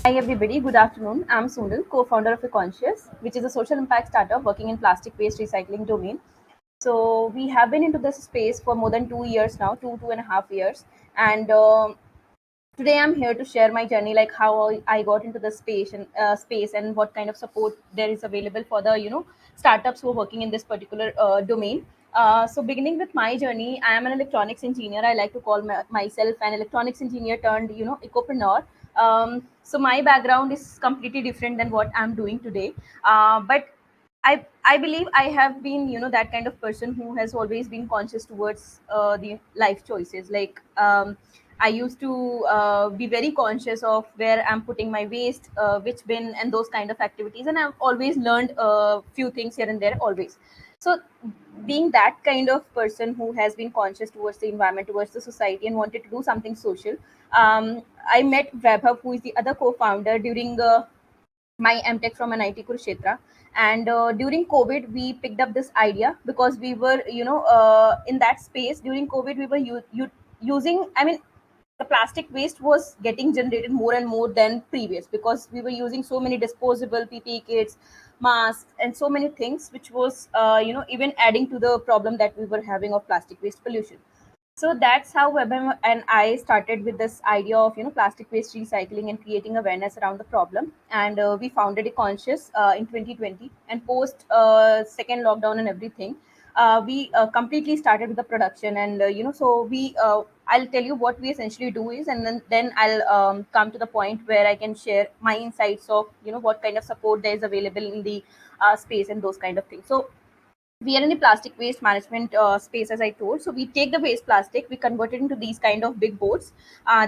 Hi everybody, good afternoon. I'm Sonal, co-founder of EConscious, which is a social impact startup working in plastic waste recycling domain. So we have been into this space for more than 2 years now, 2.5 years, and today I'm here to share my journey, like how I got into the space and what kind of support there is available for the startups who are working in this particular domain. So beginning with my journey, I am an electronics engineer. I like to call myself an electronics engineer turned ecopreneur. So my background is completely different than what I'm doing today, but I believe I have been that kind of person who has always been conscious towards the life choices. Like I used to be very conscious of where I'm putting my waste, which bin, and those kind of activities. And I've always learned a few things here and there, always. So, being that kind of person who has been conscious towards the environment, towards the society, and wanted to do something social, I met Vaibhav, who is the other co-founder, during my MTech from NIT Kurukshetra. And during COVID, we picked up this idea because we were, in that space during COVID. We were using. I mean, the plastic waste was getting generated more and more than previous because we were using so many disposable PPE kits, masks, and so many things, which was, even adding to the problem that we were having of plastic waste pollution. So that's how Webm and I started with this idea of plastic waste recycling and creating awareness around the problem. And we founded EConscious in 2020. And post second lockdown and everything, we completely started with the production. And so we I'll tell you what we essentially do is, and then I'll come to the point where I can share my insights of what kind of support there is available in the space and those kind of things. So we are in the plastic waste management space, as I told. So we take the waste plastic, we convert it into these kind of big boards.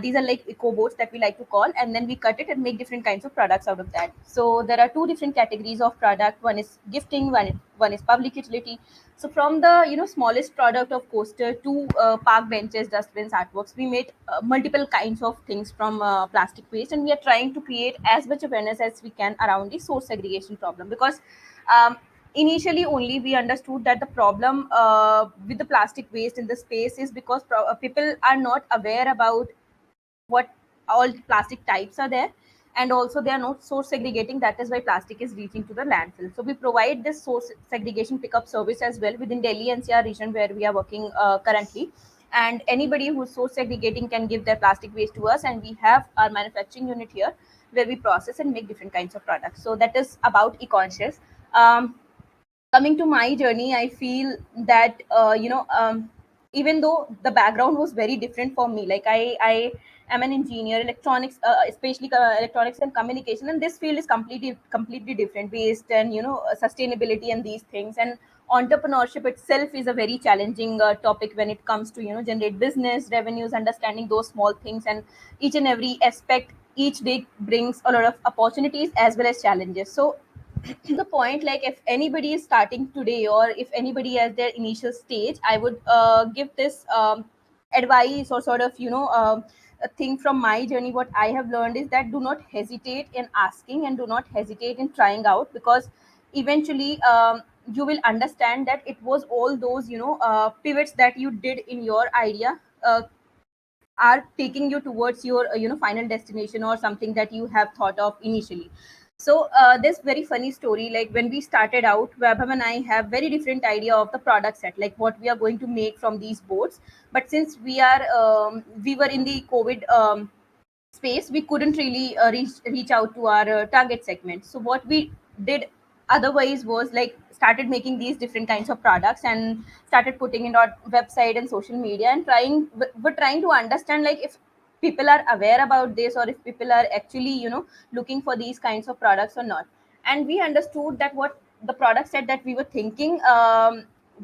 These are like eco boards that we like to call, and then we cut it and make different kinds of products out of that. So there are two different categories of product. One is gifting, one is public utility. So from the smallest product of coaster to park benches, dustbins, artworks, we made multiple kinds of things from plastic waste, and we are trying to create as much awareness as we can around the source segregation problem. Because um, initially only we understood that the problem with the plastic waste in the space is because people are not aware about what all plastic types are there, and also they are not source segregating. That is why plastic is reaching to the landfill. So we provide this source segregation pickup service as well within Delhi NCR region, where we are working currently. And anybody who's source segregating can give their plastic waste to us, and we have our manufacturing unit here where we process and make different kinds of products. So that is about EConscious. Coming to my journey, I feel that even though the background was very different for me, like I am an engineer, electronics, especially electronics and communication, and this field is completely different, based and sustainability and these things. And entrepreneurship itself is a very challenging topic when it comes to generate business revenues, understanding those small things, and each and every aspect each day brings a lot of opportunities as well as challenges. So the point, like if anybody is starting today, or if anybody has their initial stage, I would give this advice, or sort of a thing from my journey. What I have learned is that do not hesitate in asking, and do not hesitate in trying out, because eventually you will understand that it was all those pivots that you did in your idea are taking you towards your final destination, or something that you have thought of initially. So this very funny story, like when we started out, Wabham and I have very different idea of the product set, like what we are going to make from these boards. But since we were in the COVID space, we couldn't really reach out to our target segment. So what we did otherwise was like started making these different kinds of products, and started putting it on website and social media, and we're trying to understand, like if people are aware about this, or if people are actually looking for these kinds of products or not. And we understood that what the product set that we were thinking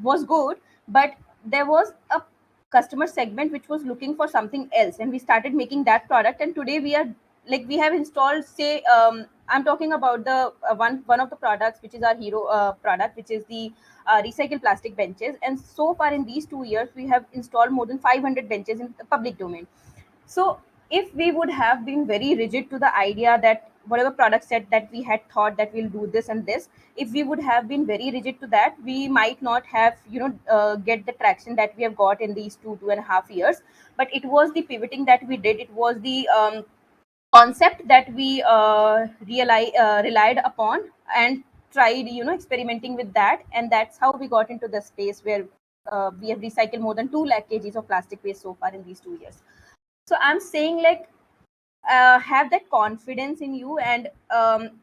was good, but there was a customer segment which was looking for something else, and we started making that product. And today we are, like, we have installed, say, I'm talking about the one of the products, which is our hero product, which is the recycled plastic benches. And so far in these 2 years, we have installed more than 500 benches in the public domain. So if we would have been very rigid to the idea that whatever product set that we had thought that we'll do this and this, if we would have been very rigid to that, we might not have get the traction that we have got in these 2.5 years. But it was the pivoting that we did. It was the concept that we relied upon and tried, experimenting with that, and that's how we got into the space where we have recycled more than 2 lakh kgs of plastic waste so far in these 2 years. So I'm saying, like, have that confidence in you and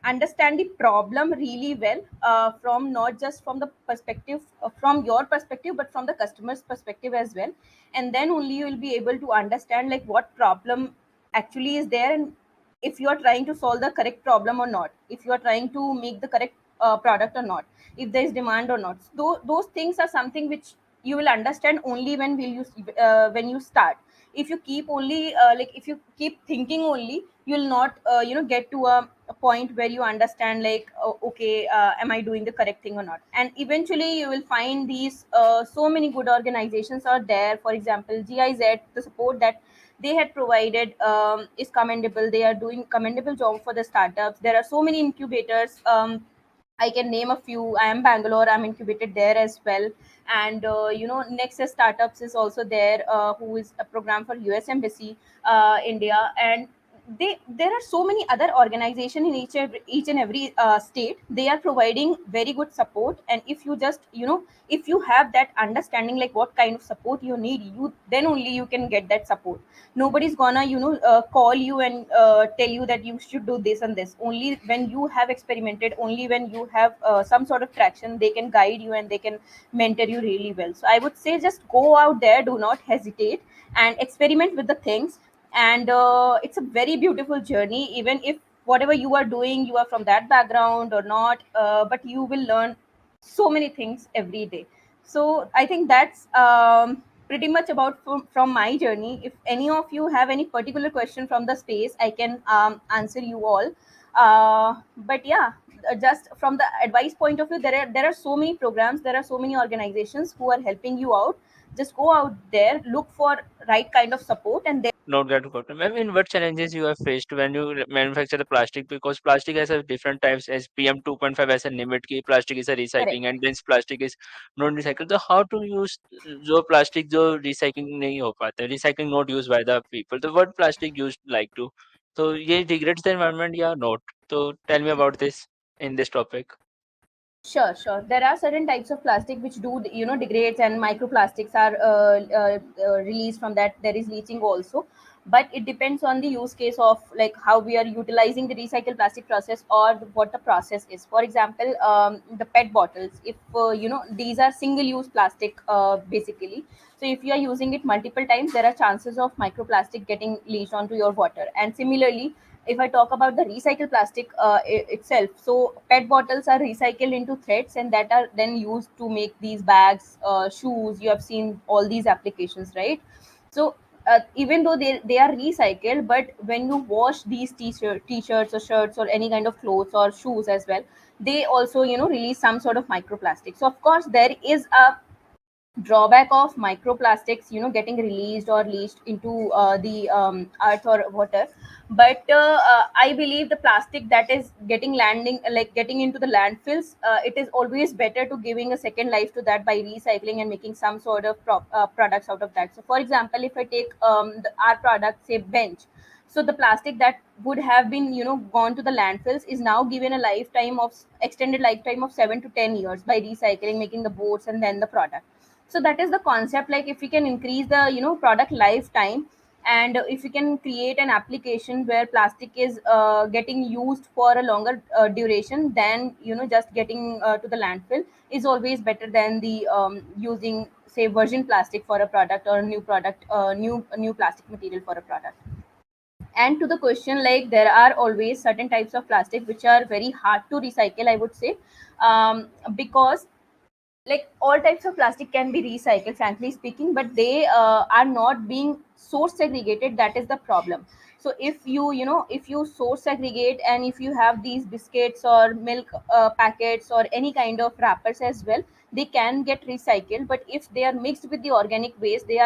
understand the problem really well, from not just from the perspective from your perspective, but from the customer's perspective as well. And then only you will be able to understand, like, what problem actually is there, and if you are trying to solve the correct problem or not, if you are trying to make the correct product or not, if there is demand or not. So those things are something which you will understand only when you start. If you keep only if you keep thinking only, you'll not get to a point where you understand, like, oh, okay, am I doing the correct thing or not. And eventually you will find these so many good organizations are there. For example, GIZ, the support that they had provided is commendable. They are doing commendable job for the startups. There are so many incubators. I can name a few. I am Bangalore. I'm incubated there as well. And Nexus Startups is also there, who is a program for US Embassy, India. And there are so many other organizations in each and every state. They are providing very good support. And if you just, if you have that understanding, like what kind of support you need, you then only you can get that support. Nobody's gonna call you and tell you that you should do this and this. Only when you have experimented, only when you have some sort of traction, they can guide you and they can mentor you really well. So I would say, just go out there, do not hesitate, and experiment with the things. And it's a very beautiful journey, even if whatever you are doing, you are from that background or not, but you will learn so many things every day. So I think that's pretty much about from my journey. If any of you have any particular question from the space, I can answer you all. But yeah, just from the advice point of view, there are so many programs, there are so many organizations who are helping you out. Just go out there, look for right kind of support, and then Not that important. I mean, what challenges you have faced when you manufacture the plastic? Because plastic has a different types, as PM 2.5 has a limit ki plastic is a correct. recycling and dense plastic is non recycled. So how to use जो plastic जो recycling नहीं हो पाता है, recycling not used by the people. So what plastic used like to? So ये degrades the environment या not? So tell me about this in this topic. Sure, sure. There are certain types of plastic which do, degrades, and microplastics are released from that. There is leaching also, but it depends on the use case of, like, how we are utilizing the recycled plastic process, or what the process is. For example, the PET bottles. If these are single-use plastic, basically. So if you are using it multiple times, there are chances of microplastic getting leached onto your water. And similarly, if I talk about the recycled plastic itself, so PET bottles are recycled into threads, and that are then used to make these bags, shoes. You have seen all these applications, right? So even though they are recycled, but when you wash these t-shirts or shirts or any kind of clothes or shoes as well, they also release some sort of microplastic. So of course there is a drawback of microplastics getting released or leached into the earth or water. But I believe the plastic that is getting landing like getting into the landfills, it is always better to giving a second life to that by recycling and making some sort of products out of that. So for example, if I take our product, say bench, so the plastic that would have been gone to the landfills is now given a lifetime of extended lifetime of 7 to 10 years by recycling, making the boards and then the product. So that is the concept. Like, if we can increase the product lifetime, and if we can create an application where plastic is getting used for a longer duration than just getting to the landfill, is always better than the using, say, virgin plastic for a product, or a new product, new plastic material for a product. And to the question, like, there are always certain types of plastic which are very hard to recycle, I would say, because, like, all types of plastic can be recycled, frankly speaking, but they are not being source segregated. That is the problem. So if if you source segregate, and if you have these biscuits or milk packets or any kind of wrappers as well, they can get recycled. But if they are mixed with the organic waste, they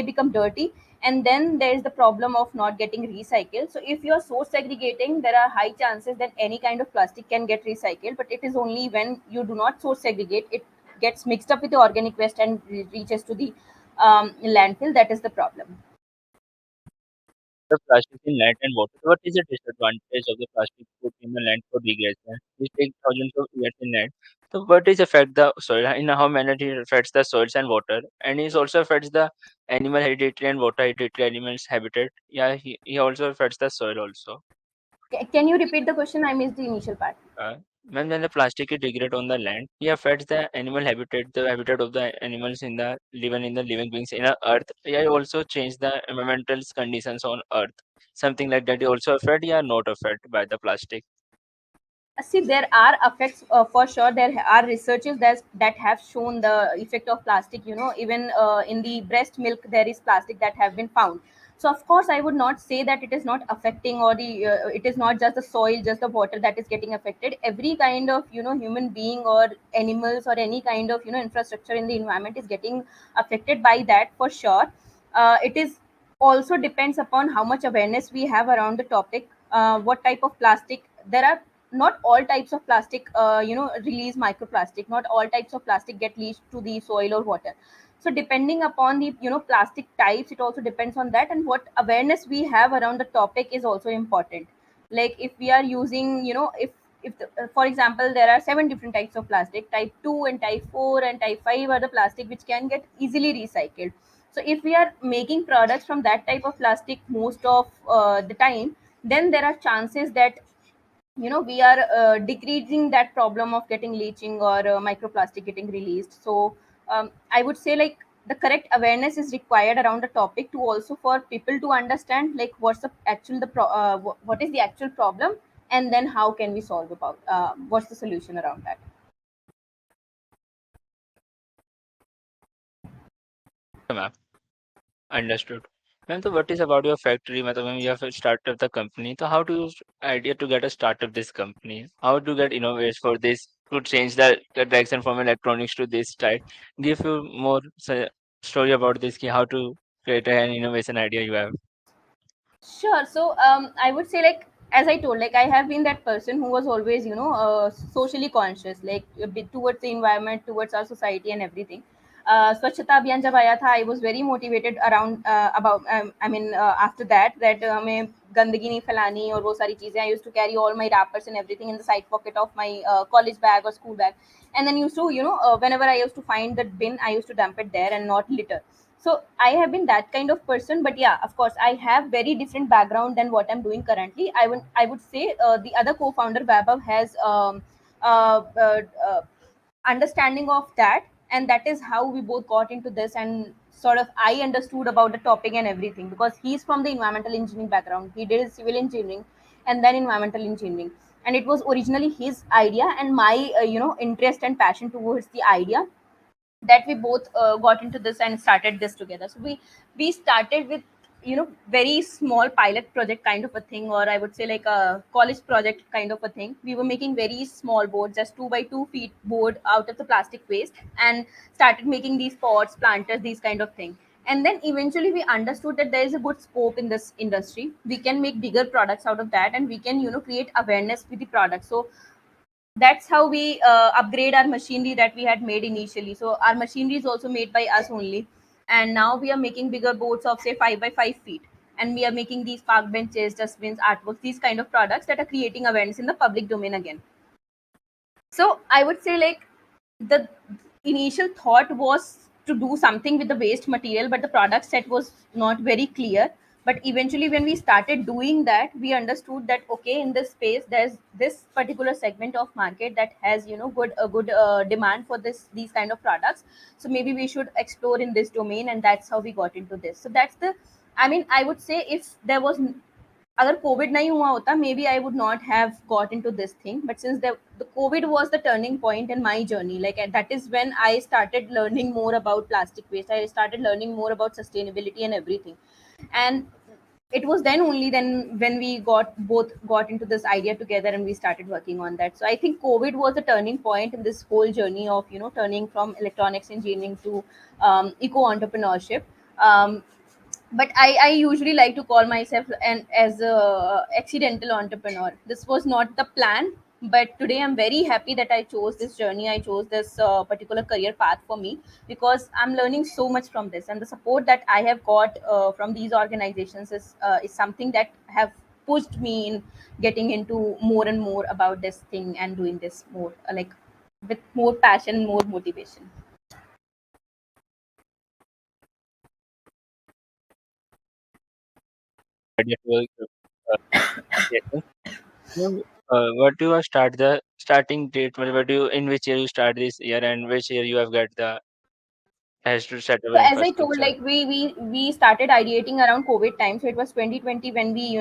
become dirty, and then there is the problem of not getting recycled. So if you are source segregating, there are high chances that any kind of plastic can get recycled, but it is only when you do not source segregate, it gets mixed up with the organic waste and reaches to the landfill. That is the problem. the plastic in land and water. What is the disadvantage of the plastic put in the land for degradation? It takes thousands of years in land. So what is affect the soil? In how manner it affects the soils and water, and it also affects the animal hereditary and water hereditary animals habitat. Yeah, he also affects the soil also. Can you repeat the question? I missed the initial part. Uh, when the plastic is degraded on the land, it affects the animal habitat, the habitat of the animals in the living beings in the earth. Yeah, it also change the environmental conditions on earth. Something like that. It also affect, yeah, not affected by the plastic. See, there are effects, for sure. There are researches that have shown the effect of plastic. Even in the breast milk there is plastic that have been found. So of course I would not say that it is not affecting, or the it is not just the soil, just the water that is getting affected. Every kind of human being or animals or any kind of infrastructure in the environment is getting affected by that, for sure. It is also depends upon how much awareness we have around the topic. What type of plastic there are. Not all types of plastic release microplastic. Not all types of plastic get leached to the soil or water. So depending upon the plastic types, it also depends on that, and what awareness we have around the topic is also important. Like if we are using, for example, there are 7 different types of plastic. Type 2 and type 4 and type 5 are the plastic which can get easily recycled. So if we are making products from that type of plastic most of the time, then there are chances that we are decreasing that problem of getting leaching or microplastic getting released. So I would say, like, the correct awareness is required around the topic, to also for people to understand, like, what's the actual what is the actual problem, and then how can we solve about what's the solution around that. Yeah, ma'am. Understood. Ma'am, so what is about your factory? Matlab, when you have started the company, so how do you idea to get a start of this company? How to get innovators for this to change the direction from electronics to this type? Give you more story about this. Ki how to create an innovation idea you have. Sure. So I would say, like, as I told, like, I have been that person who was always, socially conscious, like a bit towards the environment, towards our society, and everything. स्वच्छता अभियान जब आया था, I was very motivated around about I mean after that हमें गंदगी नहीं फैलानी और वो सारी चीजें. I used to carry all my wrappers and everything in the side pocket of my college bag or school bag, and then used to, whenever I used to find that bin, I used to dump it there and not litter. So I have been that kind of person. But yeah, of course, I have very different background than what I'm doing currently. I would say the other co-founder Vaibhav has uh, uh, uh, understanding of that, and that is how we both got into this, and sort of I understood about the topic and everything, because he's from the environmental engineering background. He did civil engineering and then environmental engineering, and it was originally his idea and my interest and passion towards the idea, that we both got into this and started this together. So we started with very small pilot project kind of a thing, or I would say like a college project kind of a thing. We were making very small boards, just 2 by 2 feet board out of the plastic waste, and started making these pots, planters, these kind of thing. And then eventually we understood that there is a good scope in this industry. We can make bigger products out of that, and we can create awareness with the product. So that's how we upgrade our machinery that we had made initially. So our machinery is also made by us only, and now we are making bigger boats of say 5 by 5 feet, and we are making these park benches, dustbins, artworks, these kind of products that are creating awareness in the public domain again. So I would say, like, the initial thought was to do something with the waste material, but the product set was not very clear. But eventually, when we started doing that, we understood that okay, in this space, there's this particular segment of market that has good demand for these kind of products. So maybe we should explore in this domain, and that's how we got into this. So that's the, I mean, I would say, if there was, अगर Covid नहीं हुआ होता, maybe I would not have got into this thing. But since the COVID was the turning point in my journey, like, and that is when I started learning more about plastic waste. I started learning more about sustainability and everything. And it was then only then when we both got into this idea together, and we started working on that. So I think COVID was a turning point in this whole journey of turning from electronics engineering to eco entrepreneurship. But I usually like to call myself an as a accidental entrepreneur. This was not the plan. But today I'm very happy that I chose this journey, I chose this particular career path for me, because I'm learning so much from this, and the support that I have got from these organizations is something that have pushed me in getting into more and more about this thing and doing this more like with more passion, more motivation. Idea to, yes, sir. So, what do you start the starting date? What do you in which year you start this year and which year you have got the has to set up So an as I told, infrastructure? like we started ideating around COVID time. So it was 2020 when we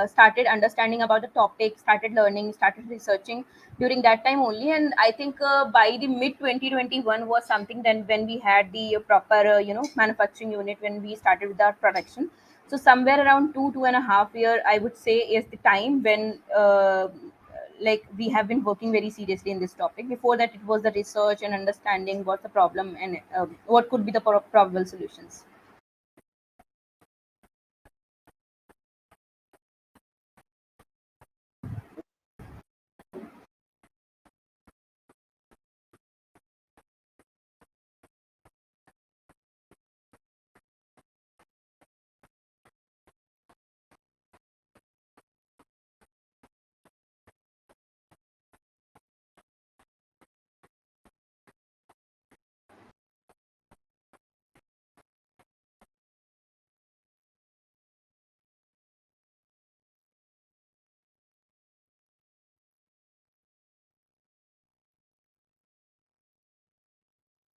started understanding about the topic, started learning, started researching during that time only. And I think by the mid 2021 was something then when we had the proper manufacturing unit, when we started with our production. So somewhere around 2.5 year, I would say, is the time when like we have been working very seriously in this topic. Before that, it was the research and understanding what's the problem and what could be the probable solutions.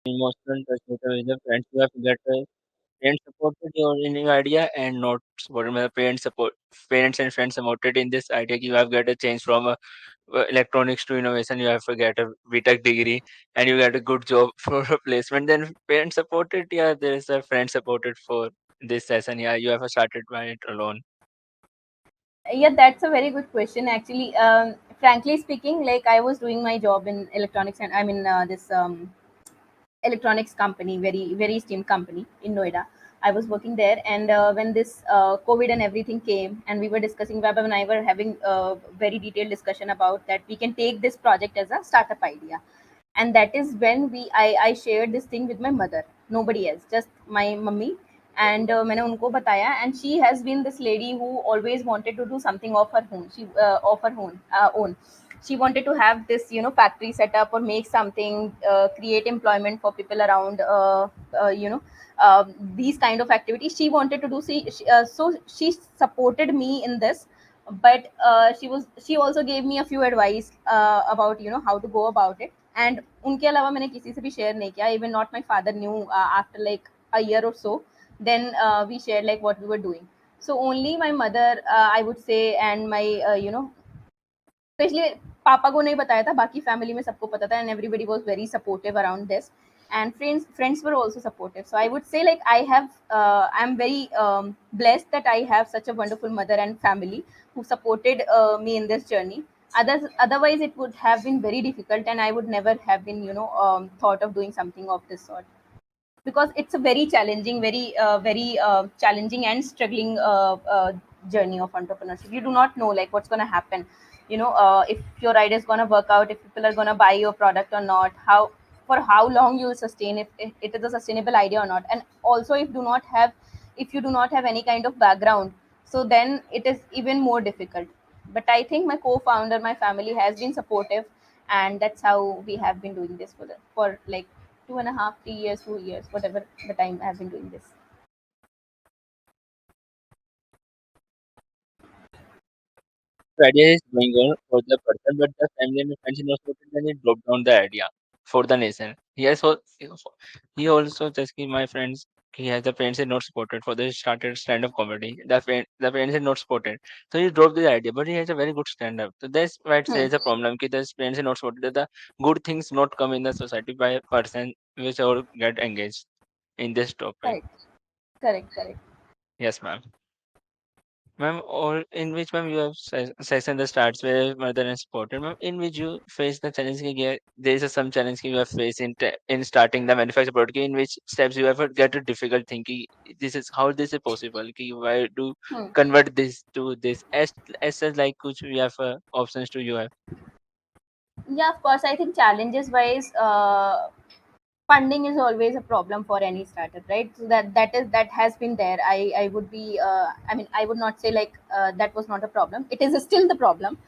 Emotional touch with the friends you have to get parents supported your in your idea and not supported. My parents and friends supported in this idea. You have got a change from electronics to innovation. You have to get a BTech degree and you get a good job for a placement. Then parents supported. Yeah, there is a friend supported for this session. Yeah, you have started by it alone. Yeah, that's a very good question. Actually, frankly speaking, like I was doing my job in electronics, and I'm in this electronics company, very esteemed company in Noida. I was working there, and when this COVID and everything came, and we were discussing, Web and I were having a very detailed discussion about that we can take this project as a startup idea. And that is when I shared this thing with my mother, nobody else, just my mummy. And मैंने उनको बताया, and she has been this lady who always wanted to do something of her own. Of her own, she wanted to have this factory set up or make something, create employment for people around, uh, you know these kind of activities she wanted to do. So she supported me in this, but she also gave me a few advice about how to go about it. And उनके अलावा मैंने किसी से भी share नहीं किया, even not my father knew after like a year or so. Then we shared like what we were doing. So only my mother, I would say, and my specially पापा को नहीं बताया था, बाकी फैमिली में सबको पता था, and everybody was very supportive around this. And friends were also supportive. So I would say, like, I'm very blessed that I have such a wonderful mother and family who supported me in this journey. Otherwise it would have been very difficult, and I would never have been thought of doing something of this sort, because it's a very challenging, very challenging and struggling journey of entrepreneurship. You do not know like what's going to happen, if your idea is going to work out, if people are going to buy your product or not, how, for how long you will sustain, if it is a sustainable idea or not. And also, if you do not have any kind of background, so then it is even more difficult. But I think my co-founder, my family has been supportive, and that's how we have been doing this for like 2.5, 3 years, 2 years, whatever the time I've been doing this. The idea is going on for the person, but the family and friends are not supported. Then he dropped down the idea for the nation. He also just give my friends. He has the parents are not supported for the started stand up comedy. The parents are not supported, so he dropped the idea. But he has a very good stand up. So that's why it Hmm. says a problem. Ki the parents are not supported. The good things not come in the society by a person which all get engaged in this topic. Correct, correct, correct. Yes, ma'am. Ma'am, or in which ma'am you have session that starts where mother and supported, ma'am, in which you face the challenge कि there is some challenge कि you have faced in starting the manufacturing product in which steps you have get a difficult thing कि this is how this is possible कि why do Hmm. convert this to this as such like कुछ we have options to you have. Yeah, of course. I think challenges wise, funding is always a problem for any startup, right? So that has been there. I would be I mean, I would not say like that was not a problem. It is still the problem.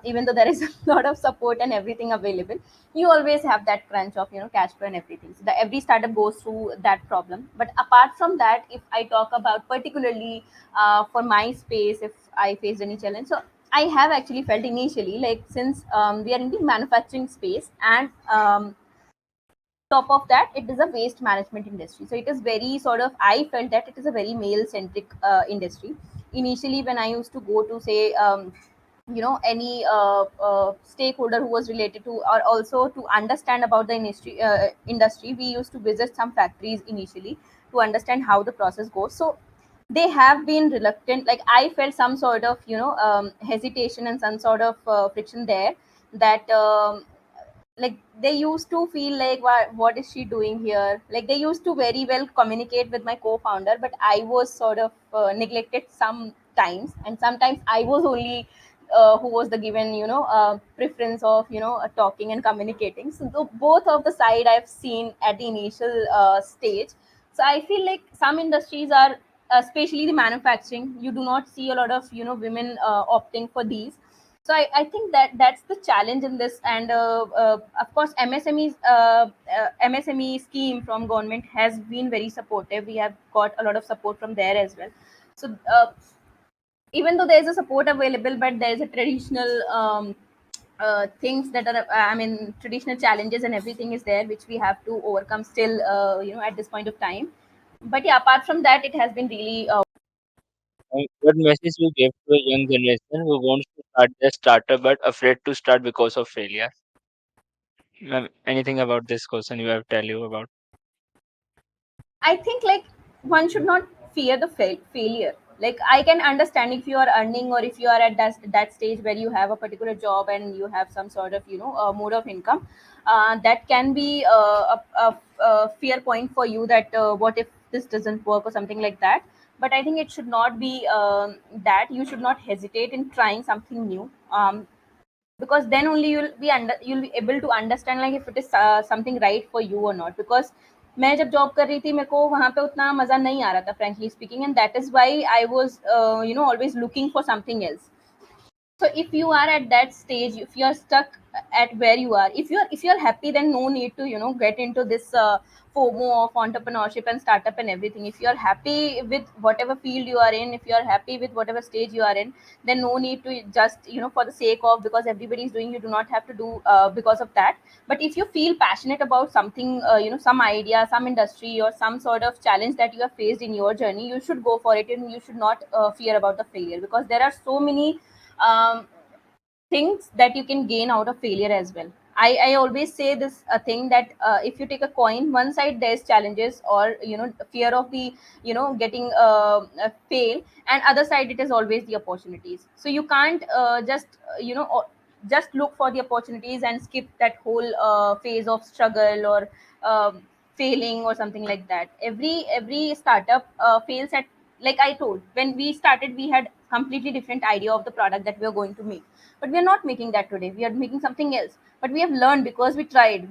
Even though there is a lot of support and everything available, you always have that crunch of, cash flow and everything. So every startup goes through that problem. But apart from that, if I talk about particularly for my space, if I faced any challenge, so I have actually felt initially, like, since we are in the manufacturing space, and top of that, it is a waste management industry, so it is very sort of, I felt that it is a very male centric industry. Initially, when I used to go to, say, any stakeholder who was related to, or also to understand about the industry, we used to visit some factories initially to understand how the process goes. So they have been reluctant, like I felt some sort of, hesitation and some sort of friction there, that like they used to feel like, what is she doing here, like they used to very well communicate with my co-founder, but I was sort of neglected sometimes, and sometimes I was only who was the given, preference of, talking and communicating. So both of the side I've seen at the initial stage. So I feel like some industries are, especially the manufacturing, you do not see a lot of, women opting for these. So I think that that's the challenge in this. And of course, MSME scheme from government has been very supportive. We have got a lot of support from there as well. So even though there is a support available, but there is a traditional things that are, I mean, traditional challenges and everything is there, which we have to overcome still, at this point of time. But yeah, apart from that, it has been really What message you give to a young generation who wants to start their startup but afraid to start because of failure? Anything about this question you have tell you about? I think, like, one should not fear the failure. Like, I can understand if you are earning, or if you are at that stage where you have a particular job and you have some sort of, mode of income, that can be a fear point for you, that what if this doesn't work or something like that. But I think it should not be that you should not hesitate in trying something new. Because then only you'll be able to understand, like, if it is something right for you or not. Because मैं जब job कर रही थी, मेरे को वहाँ पे उतना मज़ा नहीं आ रहा था, frankly speaking, and that is why I was always looking for something else. So if you are at that stage, if you are stuck at where you are, if you're happy, then no need to, get into this FOMO of entrepreneurship and startup and everything. If you're happy with whatever field you are in, if you're happy with whatever stage you are in, then no need to just, for the sake of, because everybody is doing, you do not have to do because of that. But if you feel passionate about something, some idea, some industry, or some sort of challenge that you have faced in your journey, you should go for it, and you should not fear about the failure, because there are so many um, things that you can gain out of failure as well. I always say this thing, that if you take a coin, one side there's challenges, or fear of the, getting fail, and other side it is always the opportunities. So you can't just just look for the opportunities and skip that whole phase of struggle, or failing, or something like that. Every startup fails at, like I told, when we started, we had completely different idea of the product that we are going to make, but we are not making that today. We are making something else, but we have learned, because we tried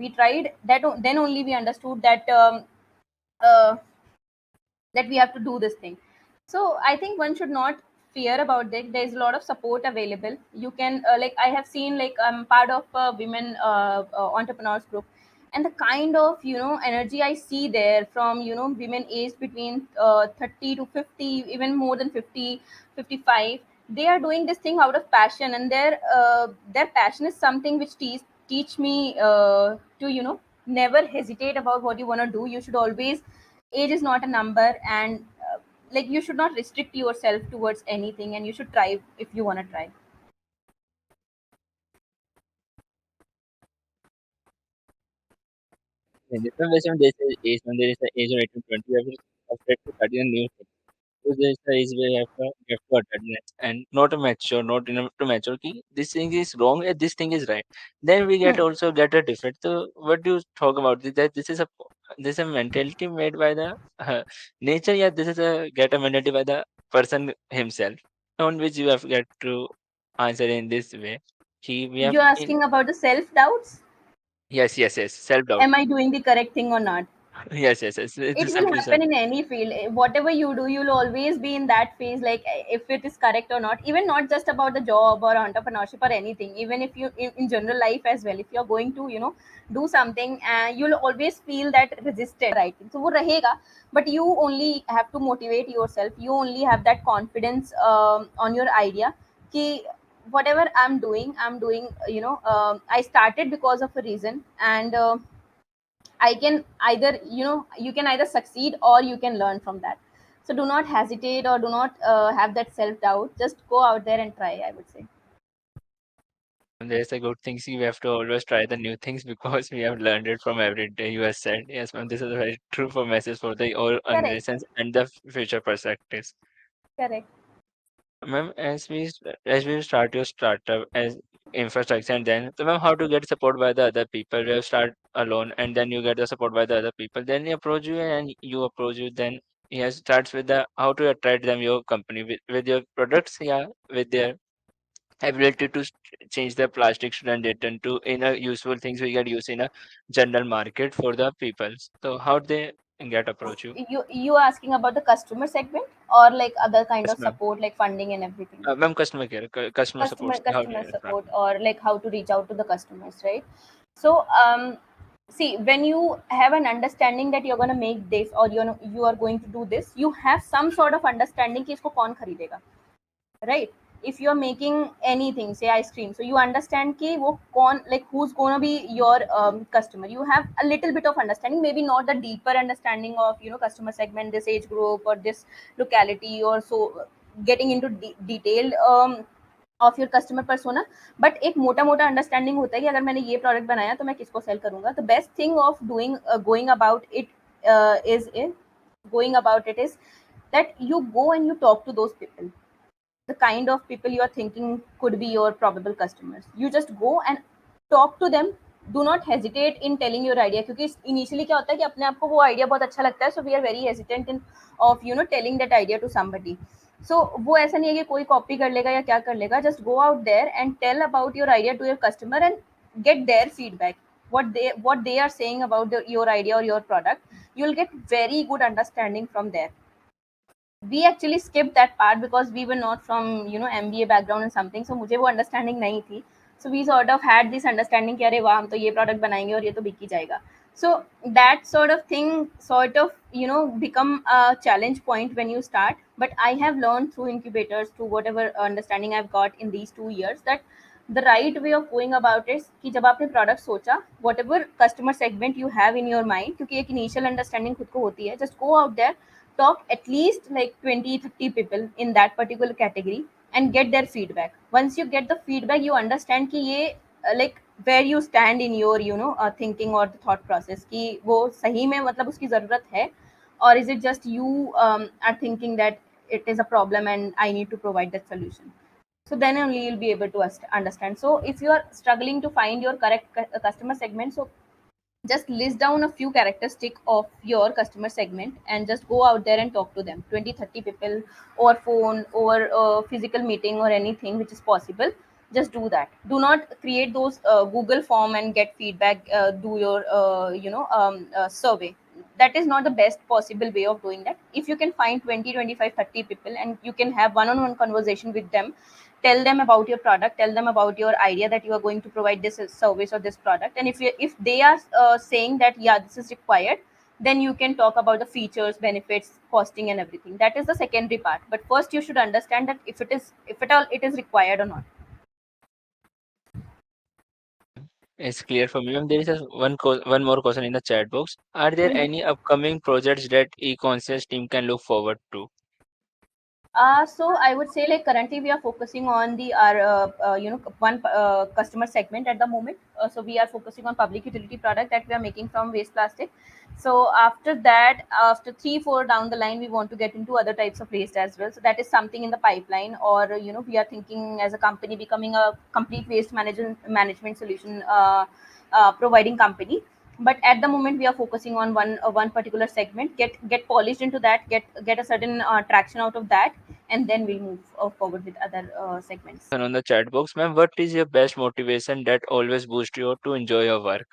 that, then only we understood that uh, that we have to do this thing. So I think one should not fear about that. There's a lot of support available. You can, like, I have seen, like, I'm part of a women entrepreneurs group, and the kind of, energy I see there from, women aged between 30 to 50, even more than 50, 55. They are doing this thing out of passion, and their passion is something which teach me to, never hesitate about what you want to do. You should always, age is not a number, and like, you should not restrict yourself towards anything, and you should try if you want to try. In different ways, when there is a age, when there is an age of 18 20, you have to afraid to study a new thing. So there is a age where you have to attend it and not a mature, not enough to mature. Ki, this thing is wrong and this thing is right. Then we Hmm. get a different. So what do you talk about this? That this is a mentality made by the nature. Yeah, this is a get a mentality by the person himself, on which you have got to answer in this way. We have You're asking about the self doubts. yes, yes, yes, self doubt. Am I doing the correct thing or not? Yes, yes, yes. It It's will simply happen self. in any field. Whatever you do, you'll always be in that phase, like if it is correct or not. Even not just about the job or entrepreneurship or anything. Even if you in general life as well, if you're going to do something, you'll always feel that resistance right thing. So वो रहेगा, but you only have to motivate yourself. You only have that confidence on your idea. कि whatever I'm doing. I started because of a reason, and I can either you can either succeed or you can learn from that. So do not hesitate or do not have that self doubt. Just go out there and try, I would say. There's a good thing. See, we have to always try the new things because we have learned it from every day. You have said, yes, ma'am. This is a very true for message for the all Correct. organizations and the future perspectives. Correct. Ma'am, as we start your startup as infrastructure, and then so ma'am, how to get support by the other people? You start alone, and then you get the support by the other people. Then he approach you, and you approach you. Then he starts with the how to attract them your company with your products, yeah, with their ability to change the plastic and return to in a useful things we get used in a general market for the people. So how they get approach you? You are asking about the customer segment or like other kind Yes, of ma'am. support like funding and everything. Ma'am, customer care, customer support. How do Customer you support or like how to reach out to the customers, right? So see, when you have an understanding that you're going to make this or you are going to do this, you have some sort of understanding कि इसको कौन खरीदेगा, right? If you're making anything, say ice cream, so you understand कि वो कौन, like who's gonna be your customer. You have a little bit of understanding, maybe not the deeper understanding of customer segment, this age group or this locality or so, getting into detailed of your customer persona. But एक मोटा मोटा understanding होता है कि अगर मैंने ये product बनाया तो मैं किसको सेल करूंगा. The best thing of doing going about it is in going about it is that you go and you talk to those people, the kind of people you are thinking could be your probable customers. You just go and talk to them. Do not hesitate in telling your idea, क्योंकि initially क्या होता है कि अपने आप को वो idea बहुत अच्छा लगता है, so we are very hesitant in of telling that idea to somebody. So वो ऐसा नहीं है कि कोई copy कर लेगा या क्या कर लेगा. Just go out there and tell about your idea to your customer and get their feedback. What they are saying about your idea or your product, you'll get very good understanding from there. We actually skipped that part because we were not from MBA background and something, so मुझे वो understanding नहीं थी. So we sort of had this understanding कि अरे वाह हम तो ये product बनाएंगे और ये तो बिक ही जाएगा. So that sort of thing sort of become a challenge point when you start. But I have learned through incubators, through whatever understanding I've got in these 2 years, that the right way of going about it कि जब आपने product सोचा, whatever customer segment you have in your mind, क्योंकि एक initial understanding खुद को होती है, just go out there, talk at least like 20-30 people in that particular category and get their feedback. Once you get the feedback, you understand कि ये like where you stand in your thinking or the thought process, कि वो सही में मतलब उसकी ज़रूरत है, or is it just you are thinking that it is a problem and I need to provide that solution. So then only you'll be able to understand. So if you are struggling to find your correct customer segment, so just list down a few characteristic of your customer segment and just go out there and talk to them, 20-30 people, over phone, over physical meeting or anything which is possible. Just do that. Do not create those Google form and get feedback, do your survey. That is not the best possible way of doing that. If you can find 20, 25, 30 people and you can have one-on-one conversation with them, tell them about your product, tell them about your idea that you are going to provide this service or this product, and if they are saying that yeah this is required, then you can talk about the features, benefits, costing and everything. That is the secondary part, but first you should understand that if at all it is required or not. It's clear for me. Ma'am, there is one more question in the chat box. Are there any upcoming projects that EConscious team can look forward to? So I would say like currently we are focusing on the our one customer segment at the moment. So we are focusing on public utility product that we are making from waste plastic. So after that, after 3-4 down the line, we want to get into other types of waste as well. So that is something in the pipeline, or we are thinking as a company becoming a complete waste management solution providing company. but at the moment we are focusing on one particular segment, get polished into that, get a certain traction out of that, and then we'll move forward with other segments. And on the chat box, ma'am, what is your best motivation that always boosts you to enjoy your work?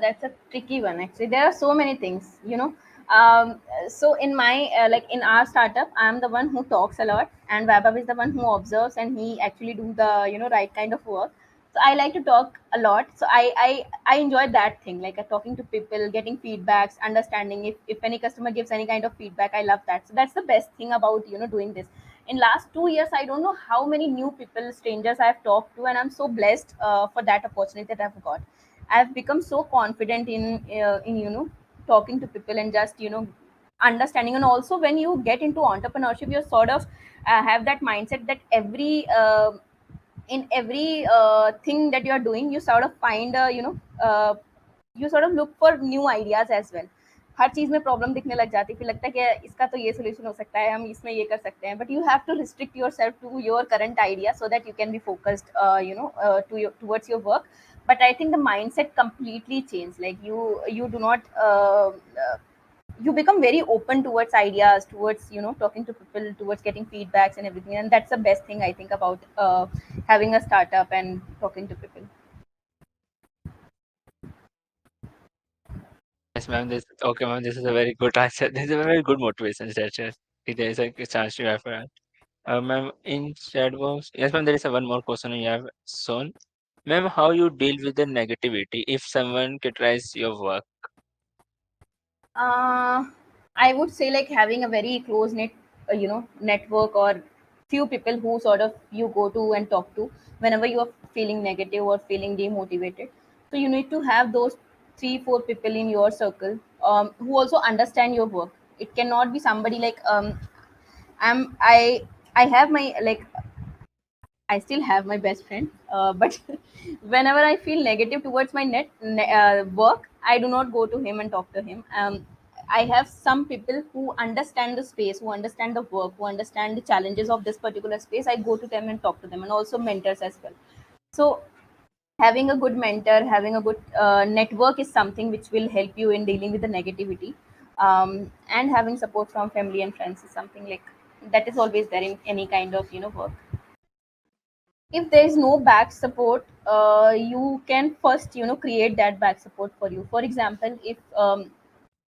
That's a tricky one. Actually, there are so many things, so in my like in our startup, I'm the one who talks a lot, and Vaibhav is the one who observes, and he actually do the right kind of work. So I like to talk a lot. So I enjoy that thing, like talking to people, getting feedbacks, understanding if any customer gives any kind of feedback. I love that. So that's the best thing about doing this. In last 2 years, I don't know how many new people, strangers I've talked to, and I'm so blessed for that opportunity that I've got. I've become so confident in talking to people and just understanding. And also, when you get into entrepreneurship, you sort of have that mindset that in every thing that you are doing, you sort of find you sort of look for new ideas as well. हर चीज में problem दिखने लग जाती है, फिर लगता है कि इसका तो ये सोल्यूशन हो सकता है, हम इसमें ये कर सकते हैं, but you have to restrict yourself to your current idea so that you can be focused towards your work. But I think the mindset completely changed. Like you do not you become very open towards ideas, towards talking to people, towards getting feedbacks and everything. And that's the best thing I think about having a startup and talking to people. Yes, ma'am. This okay, ma'am. This is a very good answer. This is a very good motivation. That there is a chance to have. Ma'am, in chat box, yes, ma'am. There is a one more question you have shown. Ma'am, how you deal with the negativity if someone criticizes your work? uh, I would say like having a very close knit, network or few people who sort of you go to and talk to whenever you are feeling negative or feeling demotivated. So you need to have those 3 4 people in your circle who also understand your work. It cannot be somebody like I'm I have my like I still have my best friend, but whenever I feel negative towards my work, I do not go to him and talk to him. I have some people who understand the space, who understand the work, who understand the challenges of this particular space. I go to them and talk to them, and also mentors as well. So having a good mentor, having a good network is something which will help you in dealing with the negativity. And having support from family and friends is something like that is always there in any kind of work. If there is no back support, you can first create that back support for you. For example, if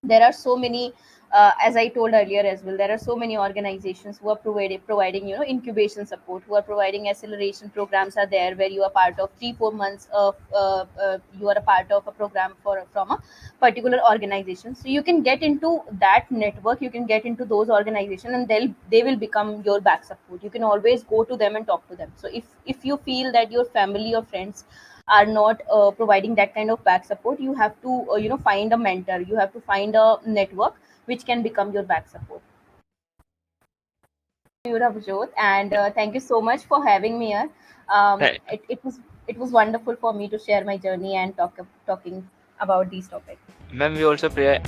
there are so many, as I told earlier as well, there are so many organizations who are providing incubation support, who are providing acceleration programs are there, where you are part of 3 4 months of you are a part of a program from a particular organization. So you can get into that network, you can get into those organizations, and they will become your back support. You can always go to them and talk to them. So if you feel that your family or friends are not providing that kind of back support, you have to find a mentor, you have to find a network which can become your back support. You, Ravjot, and thank you so much for having me here. Right. It was wonderful for me to share my journey and talking about these topics. Ma'am, we also pray